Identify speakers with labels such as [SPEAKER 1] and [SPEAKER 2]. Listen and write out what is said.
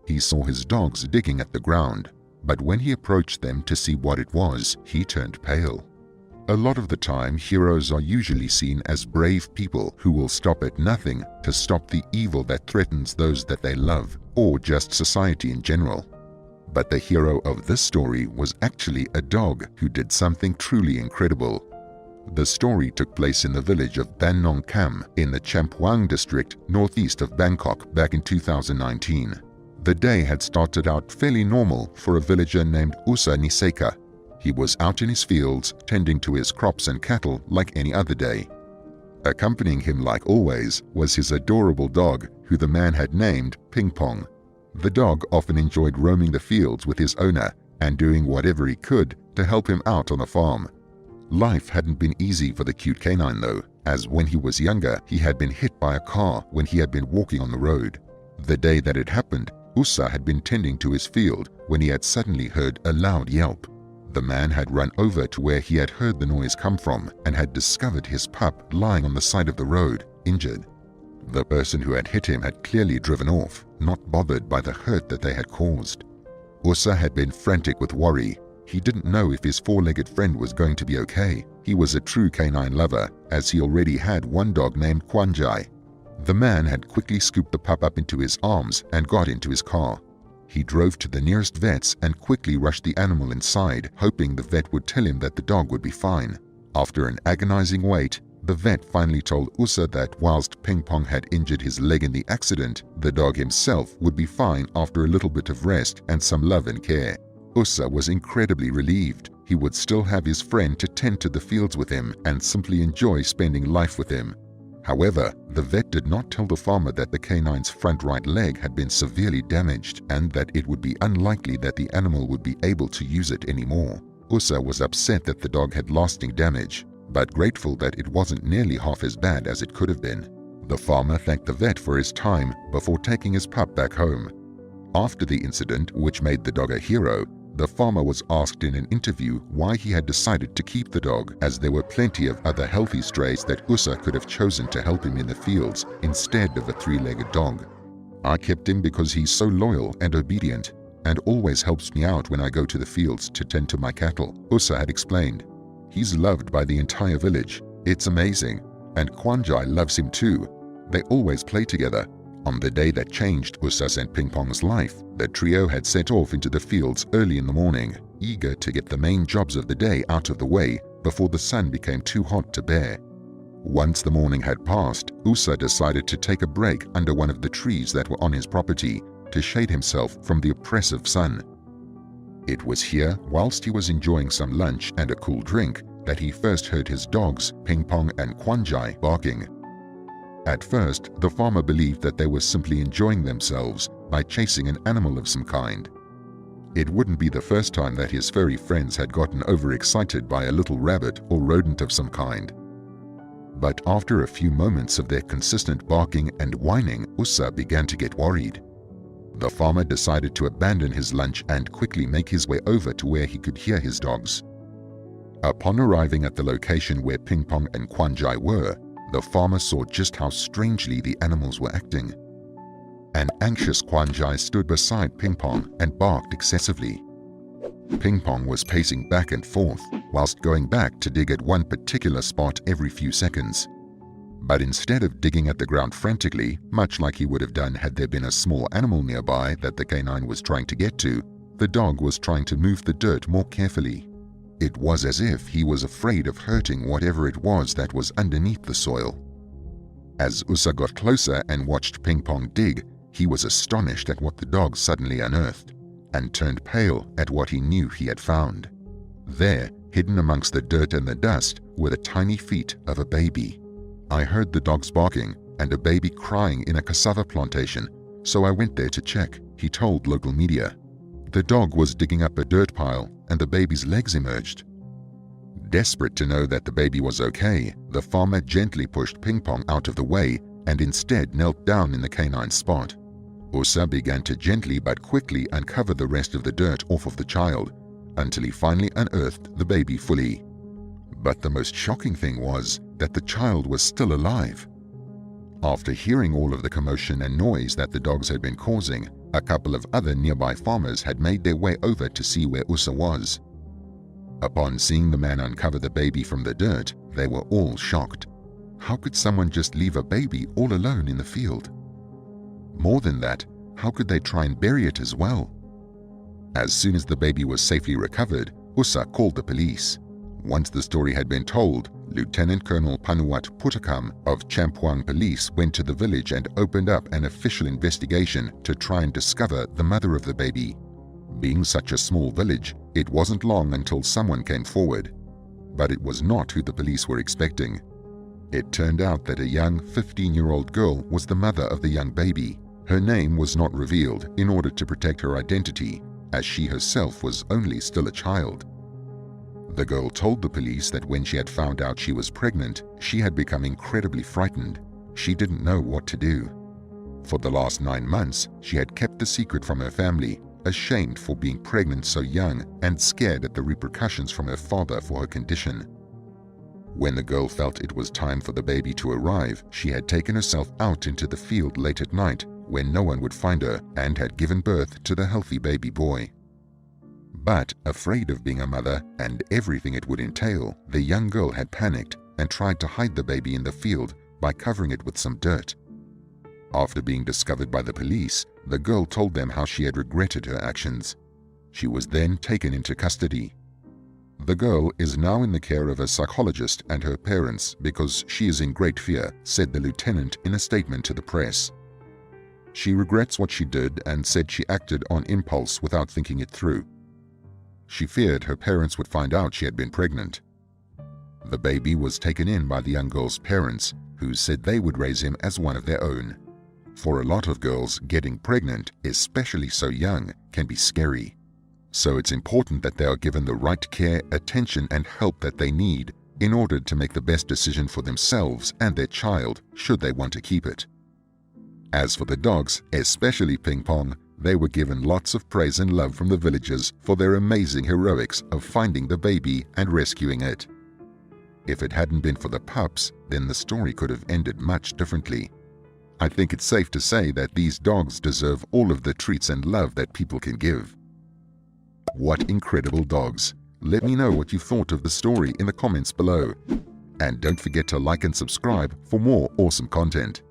[SPEAKER 1] He saw his dogs digging at the ground, but when he approached them to see what it was, he turned pale. A lot of the time, heroes are usually seen as brave people who will stop at nothing to stop the evil that threatens those that they love, or just society in general. But the hero of this story was actually a dog who did something truly incredible. The story took place in the village of Ban Nong Kham in the Champawang district northeast of Bangkok back in 2019. The day had started out fairly normal for a villager named Usa Niseka. He was out in his fields tending to his crops and cattle like any other day. Accompanying him like always was his adorable dog, who the man had named Ping Pong. The dog often enjoyed roaming the fields with his owner and doing whatever he could to help him out on the farm. Life hadn't been easy for the cute canine though, as when he was younger he had been hit by a car when he had been walking on the road. The day that it happened, Usa had been tending to his field when he had suddenly heard a loud yelp. The man had run over to where he had heard the noise come from and had discovered his pup lying on the side of the road, injured. The person who had hit him had clearly driven off, not bothered by the hurt that they had caused. Usa had been frantic with worry. He didn't know if his four-legged friend was going to be okay. He was a true canine lover, as he already had one dog named Kwanjai. The man had quickly scooped the pup up into his arms and got into his car. He drove to the nearest vet's and quickly rushed the animal inside, hoping the vet would tell him that the dog would be fine. After an agonizing wait, the vet finally told Usa that whilst Ping Pong had injured his leg in the accident, the dog himself would be fine after a little bit of rest and some love and care. Usa was incredibly relieved. He would still have his friend to tend to the fields with him and simply enjoy spending life with him. However, the vet did not tell the farmer that the canine's front right leg had been severely damaged and that it would be unlikely that the animal would be able to use it anymore. Usa was upset that the dog had lasting damage, but grateful that it wasn't nearly half as bad as it could have been. The farmer thanked the vet for his time before taking his pup back home. After the incident, which made the dog a hero, the farmer was asked in an interview why he had decided to keep the dog, as there were plenty of other healthy strays that Usa could have chosen to help him in the fields instead of a three-legged dog. "I kept him because he's so loyal and obedient and always helps me out when I go to the fields to tend to my cattle," Usa had explained. "He's loved by the entire village. It's amazing. And Kwanjai loves him too. They always play together." On the day that changed Usa's and Ping Pong's life, the trio had set off into the fields early in the morning, eager to get the main jobs of the day out of the way before the sun became too hot to bear. Once the morning had passed, Usa decided to take a break under one of the trees that were on his property to shade himself from the oppressive sun. It was here, whilst he was enjoying some lunch and a cool drink, that he first heard his dogs, Ping Pong and Kwanjai, barking. At first, the farmer believed that they were simply enjoying themselves by chasing an animal of some kind. It wouldn't be the first time that his furry friends had gotten overexcited by a little rabbit or rodent of some kind. But after a few moments of their consistent barking and whining, Usa began to get worried. The farmer decided to abandon his lunch and quickly make his way over to where he could hear his dogs. Upon arriving at the location where Ping Pong and Kwanjai were, the farmer saw just how strangely the animals were acting. An anxious Kwanjai stood beside Ping Pong and barked excessively. Ping Pong was pacing back and forth, whilst going back to dig at one particular spot every few seconds. But instead of digging at the ground frantically, much like he would have done had there been a small animal nearby that the canine was trying to get to, the dog was trying to move the dirt more carefully. It was as if he was afraid of hurting whatever it was that was underneath the soil. As Usa got closer and watched Ping Pong dig, he was astonished at what the dog suddenly unearthed, and turned pale at what he knew he had found. There, hidden amongst the dirt and the dust, were the tiny feet of a baby. "I heard the dogs barking and a baby crying in a cassava plantation, so I went there to check," he told local media. The dog was digging up a dirt pile and the baby's legs emerged. Desperate to know that the baby was okay, the farmer gently pushed Ping Pong out of the way and instead knelt down in the canine's spot. Usa began to gently but quickly uncover the rest of the dirt off of the child until he finally unearthed the baby fully. But the most shocking thing was that the child was still alive. After hearing all of the commotion and noise that the dogs had been causing, A couple of other nearby farmers had made their way over to see where Usa was. Upon seeing the man uncover the baby from the dirt, they were all shocked. How could someone just leave a baby all alone in the field? More than that, how could they try and bury it as well? As soon as the baby was safely recovered, Usa called the police. Once the story had been told, Lieutenant Colonel Panuat Putakam of Champuang Police went to the village and opened up an official investigation to try and discover the mother of the baby. Being such a small village, it wasn't long until someone came forward. But it was not who the police were expecting. It turned out that a young 15-year-old girl was the mother of the young baby. Her name was not revealed in order to protect her identity, as she herself was only still a child. The girl told the police that when she had found out she was pregnant, she had become incredibly frightened. She didn't know what to do. For the last 9 months, she had kept the secret from her family, ashamed for being pregnant so young and scared at the repercussions from her father for her condition. When the girl felt it was time for the baby to arrive, she had taken herself out into the field late at night when no one would find her and had given birth to the healthy baby boy. But, afraid of being a mother and everything it would entail, the young girl had panicked and tried to hide the baby in the field by covering it with some dirt. After being discovered by the police, the girl told them how she had regretted her actions. She was then taken into custody. The girl is now in the care of a psychologist and her parents because she is in great fear, said the lieutenant in a statement to the press. She regrets what she did and said she acted on impulse without thinking it through. She feared her parents would find out she had been pregnant. The baby was taken in by the young girl's parents, who said they would raise him as one of their own. For a lot of girls, getting pregnant, especially so young, can be scary. So it's important that they are given the right care, attention, and help that they need in order to make the best decision for themselves and their child, should they want to keep it. As for the dogs, especially Ping Pong, they were given lots of praise and love from the villagers for their amazing heroics of finding the baby and rescuing it. If it hadn't been for the pups, then the story could have ended much differently. I think it's safe to say that these dogs deserve all of the treats and love that people can give. What incredible dogs! Let me know what you thought of the story in the comments below. And don't forget to like and subscribe for more awesome content.